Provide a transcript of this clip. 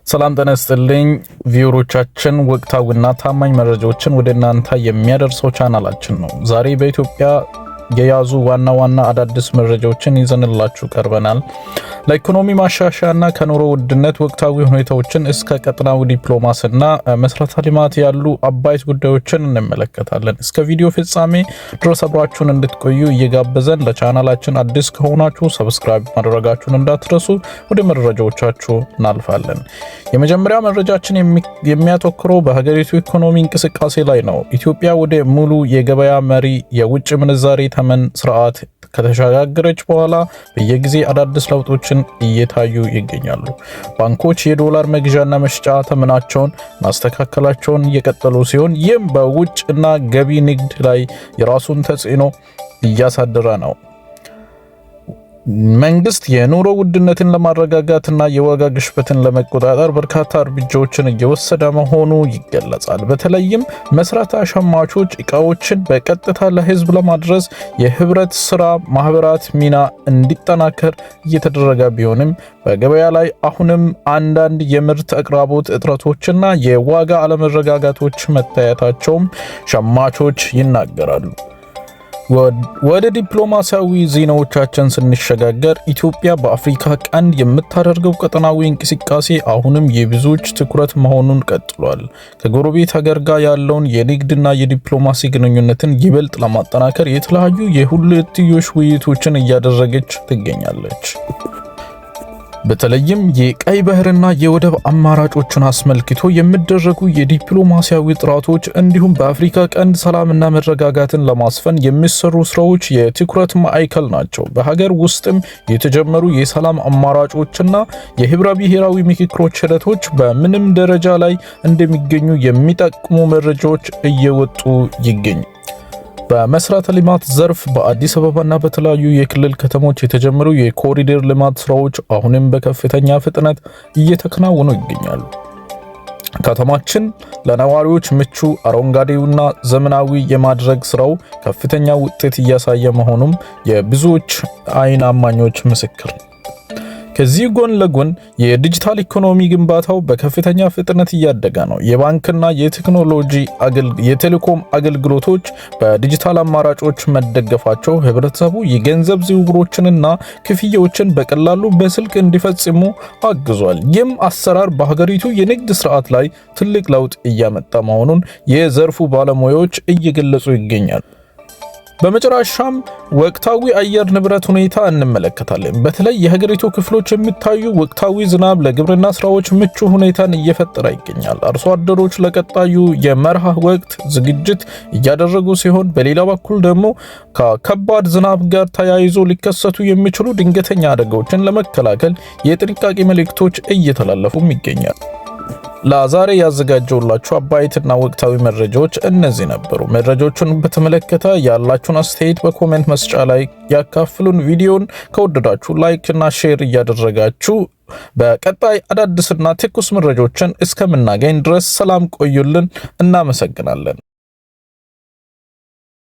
ሰላም ተነስተልኝ ቪውሮቻችን ወቅታዊና ታማኝ መረጃዎችን ወደ እናንተ የሚያደርሰው ቻናላችን ነው። ዛሬ በኢትዮጵያ የያዙ ዋና አዳዲስ መረጃዎችን ይዘንላችሁ ቀርበናል። ለኢኮኖሚ ማሻሻያና ከኑሮ ውድነት ወቅታዊ ሁኔታዎችን እስከ ቀጠናዊ ዲፕሎማሲና መሰረተ ልማት ያሉ አባይት ጉዳዮችን እንመለከታለን። እስከ ቪዲዮ ፍጻሜ ድረስ አብራችሁን እንድትቆዩ እየጋበዘን ለቻናላችን አዲስ ከሆናችሁ ሰብስክራይብ ማድረጋችሁን እንዳትረሱ። ወደ መረጃዎቻችሁ እናልፋለን። የመጀመሪያ መረጃችን የሚያተኩረው በሀገሪቱ ኢኮኖሚ እንቅስቃሴ ላይ ነው። ኢትዮጵያ ወደ ሙሉ የገበያ መሪ የውጭ ምንዛሬ ተመን ስርዓት ከተሸጋገረች በኋላ በየጊዜ አዳዲስ ለውጦችን እየታዩ ይገኛሉ። ባንኮች የዶላር መግዣና መሸጫ ተመናቸውን ማስተካከላቸውን እየቀጠሉ ሲሆን ይህም በውጭ እና ገቢ ንግድ ላይ የራሱን ተጽዕኖ እያሳደረ ነው። መንግስት የኑሮ ውድነትን ለማረጋጋትና የዋጋ ግሽበትን ለመቆጣጠር በርካታ እርምጃዎችን እየወሰደ መሆኑ ይገለጻል። በተለይም መሰረታዊ ሸማቾች እቃዎችን በቀጥታ ለህዝብ ለማድረስ የህብረት ስራ ማህበራት ሚና እንዲጠናከር እየተደረገ ቢሆንም በገበያ ላይ አሁንም አንዳንድ የምርት አቅራቦት እጥረቶችና የዋጋ አለመረጋጋቶች መታየታቸውም ሸማቾች ይናገራሉ። ወደ ዲፕሎማሲያዊ ዜናዎቻችን ስንሸጋገር ኢትዮጵያ በአፍሪካ ቀንድ የምታደርገው ቀጠናዊ እንቅስቃሴ አሁንም የብዙዎች ትኩረት መሆኑን ቀጥሏል። ከጎረቤት ሀገር ጋር ያለውን የንግድና የዲፕሎማሲ ግንኙነትን ይበልጥ ለማጠናከር የተለያዩ የሁለትዮሽ ውይይቶችን እያደረገች ትገኛለች። በተለይም የቀይ ባህርና የወደብ አማራጮችን አስመልክቶ የሚደረጉ የዲፕሎማሲያዊ ጥረቶች እንዲሁም በአፍሪካ ቀንድ ሰላምና መረጋጋትን ለማስፈን የሚሰሩ ስራዎች የትኩረት ማዕከል ናቸው። በሀገር ውስጥም የተጀመሩ የሰላም አማራጮችና የህብረ ብሔራዊ ምክክሮች ሂደቶች በምንም ደረጃ ላይ እንደሚገኙ የሚጠቁሙ መረጃዎች እየወጡ ይገኛሉ። በመሰረተ ልማት ዘርፍ በአዲስ አበባና በተለያዩ የክልል ከተሞች የተጀመሩ የኮሪደር ልማት ስራዎች አሁንም በከፍተኛ ፍጥነት እየተከናወኑ ይገኛሉ። ከተማችን ለነዋሪዎች ምቹ አረንጓዴውና ዘመናዊ የማድረግ ስራው ከፍተኛ ውጤት እያሳየ መሆኑም የብዙዎች አይን እማኞች ምስክር ነው። ከዚህ ጎን ለጎን የዲጂታል ኢኮኖሚ ግንባታው በከፍተኛ ፍጥነት እያደገ ነው። የባንክና የቴሌኮም አገልግሎቶች በዲጂታል አማራጮች መደገፋቸው ህብረተሰቡ የገንዘብ ዝውውሮችንና ክፍያዎችን በቀላሉ በስልክ እንዲፈጽሙ አግዟል። ይህም አሰራር በሀገሪቱ የንግድ ስርዓት ላይ ትልቅ ለውጥ እያመጣ መሆኑን የዘርፉ ባለሙያዎች እየገለጹ ይገኛሉ። በመጨረሻም ወቅታዊ አየር ንብረት ሁኔታ እንመለከታለን። በተለይ የሀገሪቱ ክፍሎች የሚታዩ ወቅታዊ ዝናብ ለግብርና ስራዎች ምቹ ሁኔታን እየፈጠረ ይገኛል። አርሶ አደሮች ለቀጣዩ የመርሃ ወቅት ዝግጅት እያደረጉ ሲሆን፣ በሌላ በኩል ደግሞ ከከባድ ዝናብ ጋር ተያይዞ ሊከሰቱ የሚችሉ ድንገተኛ አደጋዎችን ለመከላከል የጥንቃቄ መልእክቶች እየተላለፉም ይገኛል። ለዛሬ ያዘጋጀውላችሁ አባይትና ወቅታዊ መረጃዎች እነዚህ ነበሩ። መረጃዎቹን በተመለከተ ያላችሁን አስተያየት በኮሜንት መስጫ ላይ ያካፍሉን። ቪዲዮን ከወደዳችሁ ላይክ እና ሼር እያደረጋችሁ በቀጣይ አዳዲስና ትኩስ መረጃዎችን እስከምናገኝ ድረስ ሰላም ቆዩልን። እናመሰግናለን።